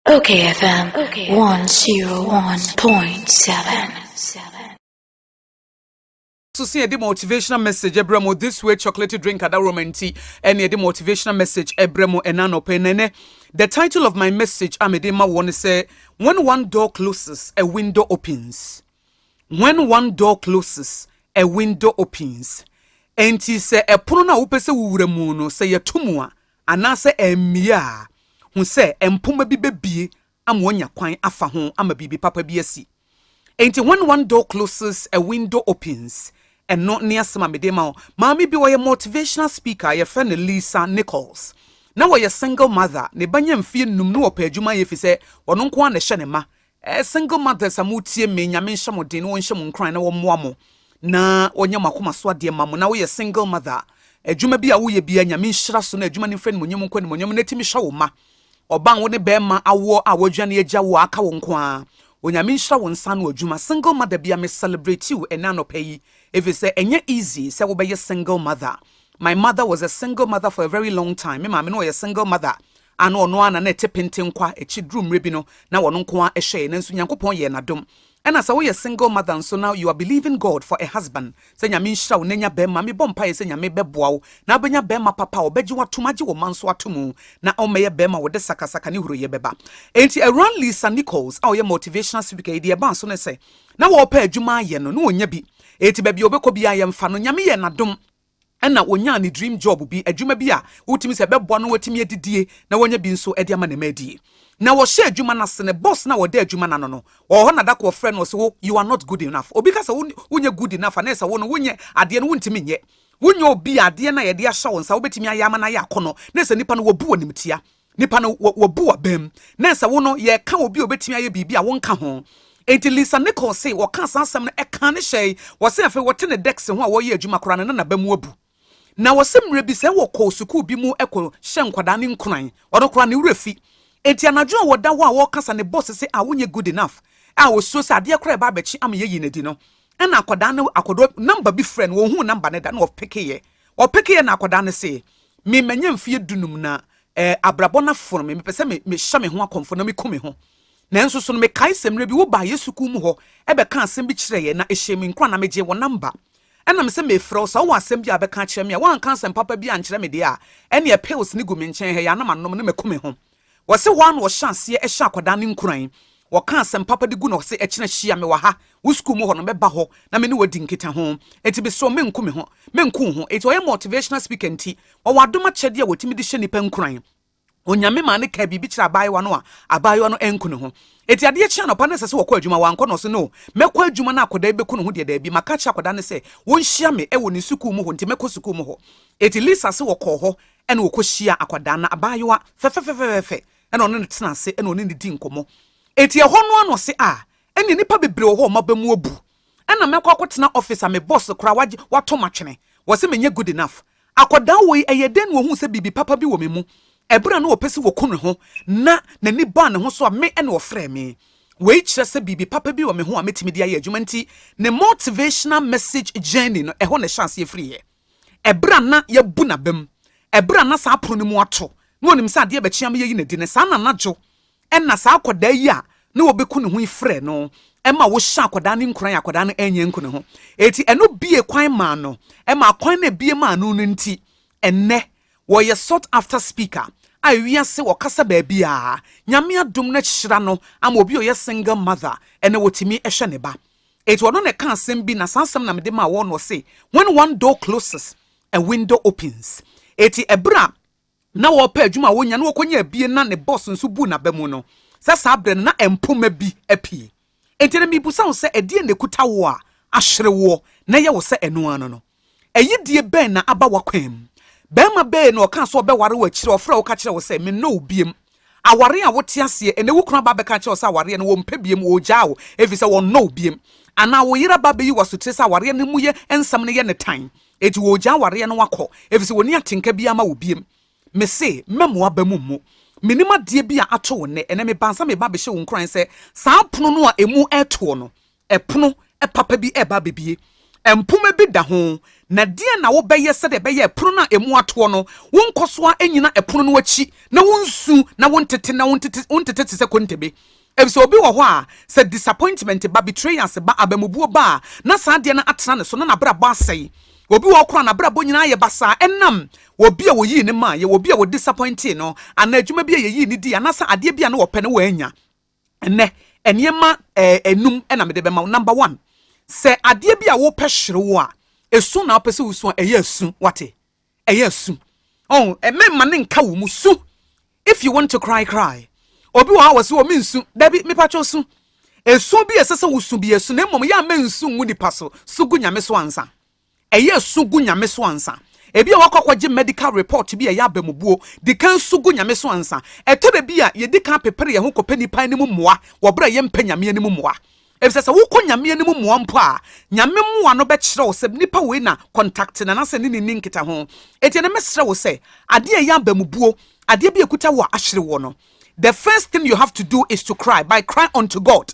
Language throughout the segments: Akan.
OKFM 101.7. So see the motivational message ebremo this way chocolate drink at romanti and the motivational message ebremo enano penene. The title of my message amedema want to say when one door closes a window opens. When one door closes a window opens. Enti se e pono na wopese wuwura no se yetumua anase emia hu se empoma bi bebie amonya kwan afa ho ama bibi papa bi asi. Enti when one door closes a window opens. And not near some medema. Mommy be a motivational speaker, your friend Lisa Nichols. Now we're a single mother, ne banyam fee num no pejuma if he say, or no one a shanema. A single mother samuti me yamin shamodin, one shamun crying or mwamo. Na onyamakuma swa dear mamma, now we're a single mother. A juma be a wee be a yamin shrasun, a juman friend when you muneti shawma. Or bang one bema, a war our journey jawa kawonkwa. When yamin shawon san or juma, single mother be a miss celebrate you and nano pay. If it's enye easy, say we be a single mother. My mother was a single mother for a very long time. Me mama no a single mother. Ano no ana na tepenten kwa e chidrum rebino na wono kwa e hye na nso Nyankopon ye nadom. And as we a single mother and so now you are believing God for a husband. Say nyame nhira wo nenya bema me bompa ye say nyame beboa wo. Na benya bema papa obeji watomaji wo manso atomu na omeye bema wo de sakasaka ni huro ye beba. Enti around Lisa Nichols, our motivational speaker dey ba so ne say na wo pa adwuma ye no onya bi. Eti baby obekọ bia ye mfa no nyame ye nadom na onya ne dream job bi adwuma bi a wotimi se beboa no watimi adidie na wonya bi nso ade ama na madie na wo hye adwuma na se ne boss na wo de adwuma na no wo ho na da ko friend wo se you are not good enough obi ka se wonya good enough na se wo no wonye ade no wontimi nye wonya obi ade na ye de ahya wo nsa wobetimi ayama na ye akono na se nipa no wobu onimtia nipa no wobu abam na se wo no ye ka obi obetimi aye bibi a wonka ho. Enti Lisa Nichols say waka sansam na eka ne hye wo se afa wote ne dex ho a wo ye adwuma kora na ba mu abu na wo se mre bi se wo ko suku bi mu eko hye nkwada ne nkran odo kora ne wurafi enti anadwo wo da wo a wo kasa ne boss se a wonye good enough a wo so se ade kora ba bachi am ye yinedi no na akoda ne akodo number bi friend wo hu number ne da na of peke ye na akoda ne se me manya mfie dunum na abrabona for me pese me hye me ho akomfo na me kome ho nanso so no me kai semre bi wo ba yesuku mu ho ebe ka asem bi kire ye na ehyemi nkwa na meje wo number ena me se me frɛ so wo asem bi abeka kire me a wan kan sem papa bi ankire me de a ene e pills ni gu me nchen he ya na manom ne mekome ho wo se wan wo chance ye ehya akoda ne nkuran wo kan sem papa de gu no se ekire hia me wa ha wo school mu ho no meba ho na me ne wadi nkita ho enti be so me nkome ho me nku ho enti wo motivational speaker enti wo wadoma kyede a wotimi de hye nipa nkuran onyame ma ne ka bibi kira abayewa no a abayewa no enku ne ho eti ade kira no pa ne sese wokɔ adwuma wankɔ no so no mekɔ adwuma na akoda beku no ho de da bi maka kira akoda ne se wonhia me ewo ne suku mu ho nti mekɔ suku mu ho eti Lisa se wokɔ ho ene wokɔ hia akoda na abayewa fefefefefe ene ono ne tena se ene ono ne di nkomo eti ɛhɔ no ano se ene nipa bebre ho ma ba mu abu ena mekɔ akotena office a me boss kora wato matwene wo se menye good enough akoda wo eyeden wo hu se bibi papa bi wo me mu ebra no opesi wo kunu ho na nani ba ne ho so a me ene wo frɛ me we kyerɛ sɛ bibi papa bi wo me ho a metimi de aye adwuma nti ne motivational message journey no ɛho ne chance ye free ye ebra na ye bu na bam ebra na sa apro ne mu ato no onim sɛ ade bɛkyea me ye ne di ne sa na najo ɛna sa akoda yi a ne wo beku ne ho ifrɛ no ɛma wo hya akoda ne nkran akoda no enye nku ne ho eti ɛno bie kwan ma no ɛma kwan na bie ma no nti ɛnɛ wo ye sought after speaker wiase wakasa baabi a nyame adom na hyira no ama obi oyɛ single mother ene wotimi ehwe ne ba eto no ne ka asem bi na sansem na mede ma wo no say when one door closes a window opens eti ebra na wo pa adwuma wo nya na wokonya abie na ne boss nso bu na ba mu no sa bre na empoma bi apie eti na mibusa wo se edie ne kuta wo a ahwere wo na ye wo se eno ano no eyidie ben na aba wakwam bema be no ka so obeware wa kire ofra wo ka kire wo se me no obiem aware a wote ase ene wo kunu ba be ka kire wo se aware no wo mpa biem wo gya wo efi se wo no obiem ana wo yira ba be yi wo so tire se aware no mu ye ensam ne ye ne tan eti wo gya aware no wakọ efi se woni atenka bi ama wo biem me se memo aba mu mu minima de bi a ato wo ne ene me bansa me ba be hye wo nkran se saa pono no a emu eto no epono papa bi eba bebie empuma bi da ho na de na wo beye se de beye epono na emu ato no wonkoso a enyina epono no achi na wonsu na wontete se kontebe ebise obi wo ho a se disappointment ba betrayals ba abamubuo ba na saa de na atena ne so na bra ba asai obi wo kora na bra bo nyina ye basa enam obi a wo yi ne ma ye obi a wo disappointed no ana adwuma bi a ye yi ne di anasa ade bi a na wo pɛ ne wo anya enne eniema enum na me de be ma number 1 se ade bi a wo pɛ hwere wo a esu na opese usu eye asu wate eye asu oh emma ne nka wo mu su if you want to cry obi wa was wo minsu dabi me pacho su esu bi esese wo su bi esu na mmom ya mensu ngu nipa so sugu nyame so ansa eye sugu nyame so ansa ebi a wakokwaje medical report bi ya abamubuo di kan sugu nyame so ansa etebe bi a ye di kan pepere ye ho kopa nipa ni mu moa wo bra ye mpa nyame ni mu moa ebisese wo ko nyame ni mu moa mpo a nyame moa no be kire wo se nipa we na contact na na se ni nkita ho eti na mesre wo se ade ya abamubuo ade bi ekuta wo ahwere wo no the first thing you have to do is to cry by cry unto God.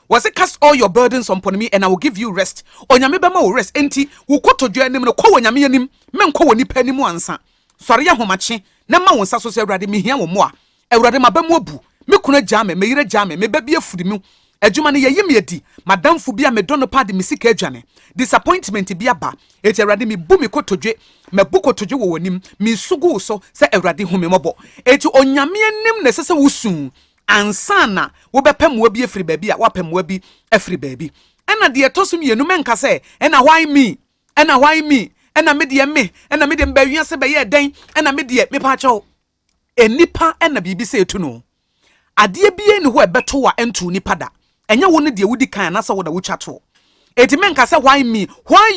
Was it cast all your burdens upon me and I will give you rest? Onyame bema wo rest enti wo kotodwo anim no kwa wonyame anim menko woni pa anim ansa. Sori ahomache na ma wonsa so se Awurade mehia wo mo a Awurade mabamu abu me kuna jame me yire jame me babie fudi mu adwuma ne yeyim yedi madamfo bi a me dono pa de misika adwane disappointment bi aba eti Awurade me bu me kotodwe me bu kotodwe wo wonim me sugu so se Awurade hu me mobo eti onyame anim na sese wusu ansana wo bepam wa bi efiri baabi a wapam wa bi efiri baabi ena de etosum yenu menka se ena why me ena me de mbawia se be ye den ena me de me pa chawo enipa ena bibi se etu no ade bie ne ho ebeto wa entu nipa da enya wo ne de wudi kan na se wo da wo chato eti menka se why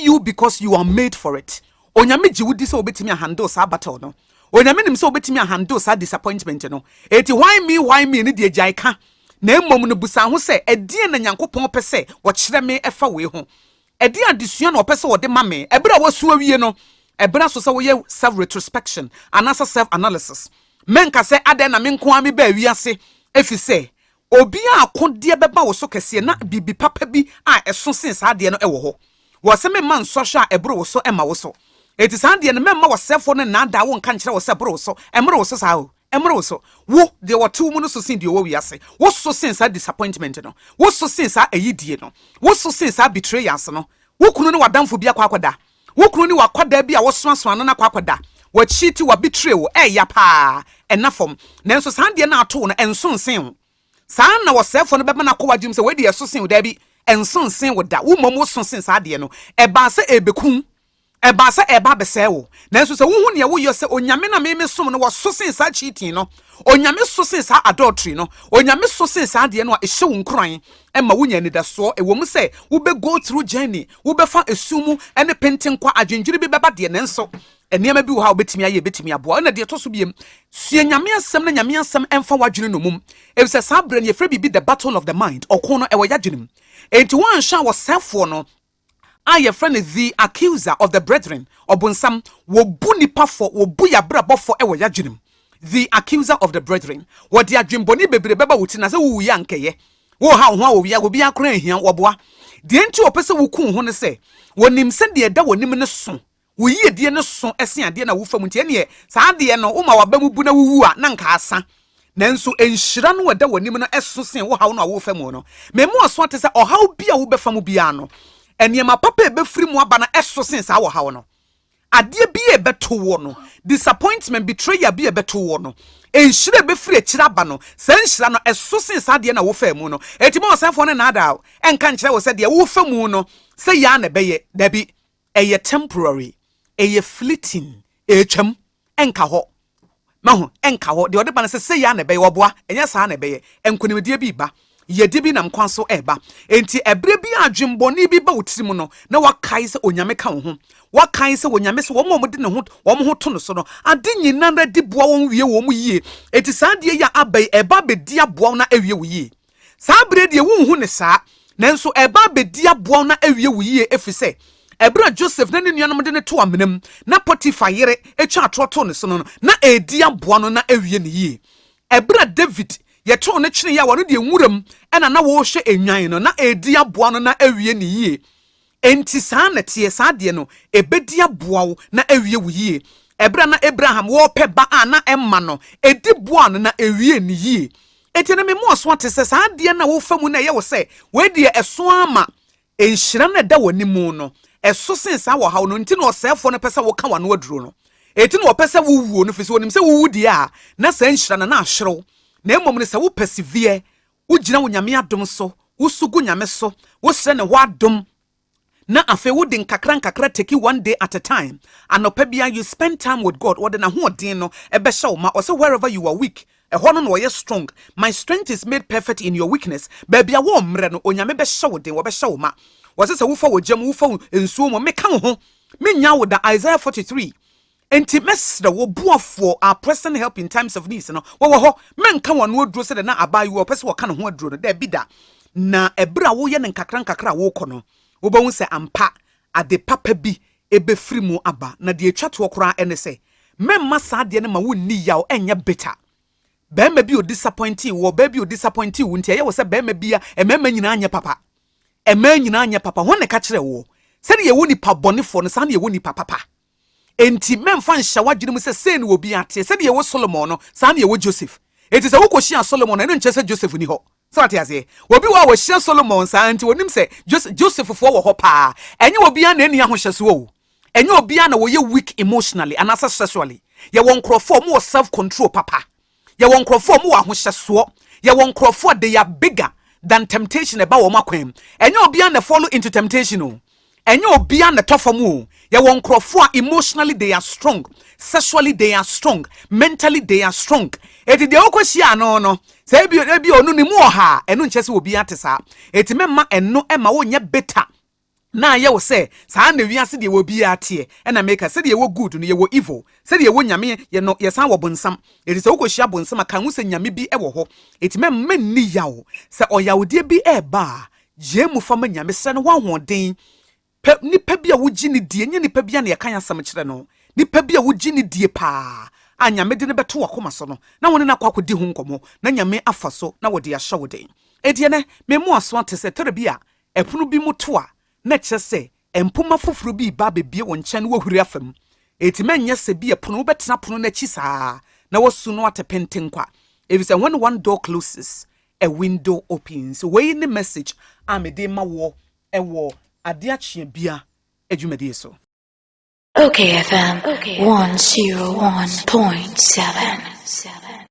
you because you are made for it onyame ji wudi se obetimi handle sa battle no onyame nim se obetimi handle sa disappointment no eti why me ne de jai ka na emmom no busa ho se edie na nyankopon pese wo kire me efa we ho edie adesua na opese wo de mame ebra wasu awie no ebra so se wo ye self retrospection anasa self analysis menka se ade na menko ami ba wiase efi se obi akode beba wo so kese na bibi papa bi a eso sen sa ade no ewo ho wo se me man so hwa ebro wo so ema wo so eti sa ade no memma wo sefo no na da wo nka nkire wo se bro wo so emro wo so sa o emro wo so wo de wo tu mu no so sen de wo wiase wo so sen sa disappointment no wo so sen sa ayidie no wo so sen sa betrayals no wo kunu ne wadamfo bi akwakoda wo kunu ne wakoda bi a wo so aso na akwakoda wa cheat wa betray wo ya pa enafom nanso sa ade na ato no enso sen sa na wo sefo no beba na kwajim se we de eso sen wo da bi enso sen wo da wo mom wo so sen sa ade no eba se ebekun eba se eba bese wo nanso se wo hu ne wo yo se onyame na me som no wo so sen sa cheating no onyame so sen sa adultery no onyame so sen sa ade no a ehye wo nkran ema wo nya ni da so e wo mu se wo be go through journey wo be fa esumu ene penten kwa adwenjiri bi beba de nenso eniema bi wo ha obetimi aye betimi aboa na de to so biem sue nyame asem na nyame asem emfa wadwene no mum e se sa bre ne yefre bi the battle of the mind okon no e wo yadwenem enti wan sha wo sefo no aye friend the accuser of the brethren obunsam wo bu nipa fo wo bu ya brabo fo e wo yadwenem the accuser of the brethren wo de adwenboni bebre beba wuti na se wo ya nkeye wo ha ho wo ya wo bia kora ahia wo boa de enti opese wo kun ho ne se wonim se de da wonim ne so wo yie de ne so ese ade na wo fam ntie ne sa ade no wo ma waba mu bu na wuwu a na nka asa nanso enhyira no wada wonim no eso sen wo ha no wo fam no memu aso ate se ohaw bia wo be fam bia no eniema papa e be firi mu aba na eso sen sa wo ha no ade bia e beto wo no disappointment betrayal bia e beto wo no enhyira be firi akira aba no sa enhyira no eso sen sa ade na wo fam no etimo osafo no na ada enka nkire wo se de wo fam no se ya na beye dabi eye temporary eye fleeting echam enka ho maho enka ho de odeba na se ya na beye woboa enya sa na beye enkonimdie bi ba yedi bi nam kwan so eba enti ebre bi adwemboni bi ba wotirim no na wakai se onyame ka wo ho wakai se onyame se wo mo de ne ho wo mo ho to no so no ade nyina na di boa won wie wo mu yie enti sa de ya abai eba be di aboa na awie wo yie sa bre de wo hu ne sa nanso eba be di aboa na awie wo yie efise ebra Joseph na ne nuanom de ne to amenam na Potiphar yere etwa atoto ne so no na edi aboa no na awie ne yie ebra David ye to ne kyene ya wano de nwuram ena na wo hwe enwan no na edi aboa no na awie ne yie enti saa na tie saa de no ebedi aboa wo na ewie wo yie ebra na Abraham wo pe ba na emma no edi boa no na ewie ni yie enti na me mo so ate se saa de na wo famu na ye wo se we de eso ama enhyira na da wani mu no eso sen saa wo hawo no enti na osefo no pese wo ka wa no aduro no enti na wo pese wo wuo no fisi wonim se wo wudi a na saa enhyira na ahyerew na emom ne se wo persevere wo gina wo nyame adom so wo sugu nyame so wo sre ne ho adom na afe wo din kakra take it one day at a time anopabia you spend time with God or na ho din no ebe hye wo ma or say wherever you are weak ehɔ no no strong my strength is made perfect in your weakness baby a wo mre no onyame be hye wo din wo be hye wo ma wo se wo fa wo gyam wo fa nsuo mo meka wo ho menya wo da Isaiah 43 enti mesre wo buafo are present help in times of need no wo ho menka wo no aduro se de na abayi wo pese wo ka no ho aduro no da bi da na ebra wo ye ne nkakra wo kɔ no wo ba hu se ampa ade papa bi ebefiri mu aba na de atwa to kora ene se memma saa de ne ma wo ni yaw enye bitter bema bi o disappoint wo ba bi o disappoint wo ntia ye wo se bema bia emema nyina anye papa ema nyina anye papa ho ne ka kire wo se de ye wo nipa bonefo no sa ne ye wo nipa papa enti memfa nhya wadwene mu se ne wo bi ate se de ye wo Solomon no sa ne ye wo Joseph enti se wo kohia Solomon no nche se Joseph ni ho so ate ase obi wa hia Solomon sa enti wonim se Joseph fo wo ho pa enye obi an na eni ahohyeso wo enye obi an na wo ye weak emotionally and sexually ye won crofo mo self control papa ye won crofo mo ahohyeso ye won crofo they are bigger than temptation eba wo makwem enye obi an na follow into temptation o enye obi an na tofam o ye won crofo emotionally they are strong sexually they are strong mentally they are strong eti de okohia no say bi onu ni mu oha enu nche se obi atesa eti memma eno ema wo nye better na ye wo se saa na wiase de wo bi ate e na make se de wo good no ye wo evil se de wo nyame ye no ye san wo bonsam eti se wokohia bonsam kan wo se nyame bi e wo ho eti memma ni yawo se oyawde bi e ba je mu fama nyame se no wa hoden nipa bi a wo gini die nye nipa bi a na ye kan asam kire no nipa bi a wo gini die pa anya mede ne beto wakoma so no na woni na kwakodi hu nkomo na nyame afa so na wode ya hye wode edie ne me mu aso ate se tere bi a epunu bi muto a na kye se empuma foforo bi ba bebie won nkyɛn wo huri afam eti menye se bi epunu betena pono na chi saa na wosu no atepenten kwa if say when one door closes a window opens we in the message amede ma wo ewo ade achie bia adwumadi so okayfm 101.7